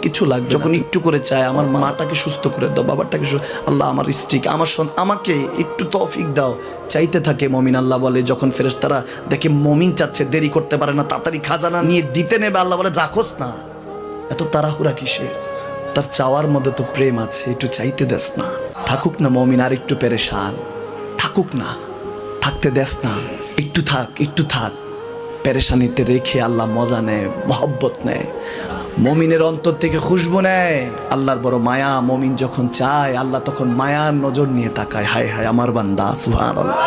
কিছু লাগবে, যখন একটু করে চায় আমার মাটাকে সুস্থ করে দাও, বাবাটাকে আল্লাহ আমার স্ত্রীকে আমাকে একটু তৌফিক দাও, চাইতে থাকে মমিন। আল্লাহ বলে যখন ফেরেশতারা দেখে মমিন চাচ্ছে, দেরি করতে পারে না, তাড়াতাড়ি খাজানা নিয়ে দিতে নেবে, আল্লাহ বলে রাখোস না, এত তাড়াহুড়া কিসে, তার চাওয়ার মধ্যে তো প্রেম আছে, একটু চাইতে দেস না। থাকুক না মমিন আর একটু পেরেশান, থাকুক না, থাকতে দেস না, একটু থাক, একটু থাক। পেরেশানিতে রেখে আল্লাহ মজা নেয়, মহব্বত নেয়, মমিনের অন্তর থেকে খুশবু নেয়। আল্লাহর বড় মায়া, মমিন যখন চায় আল্লাহ তখন মায়ার নজর নিয়ে তাকায়, হায় হায় আমার বান্দা, সুবহানাল্লাহ।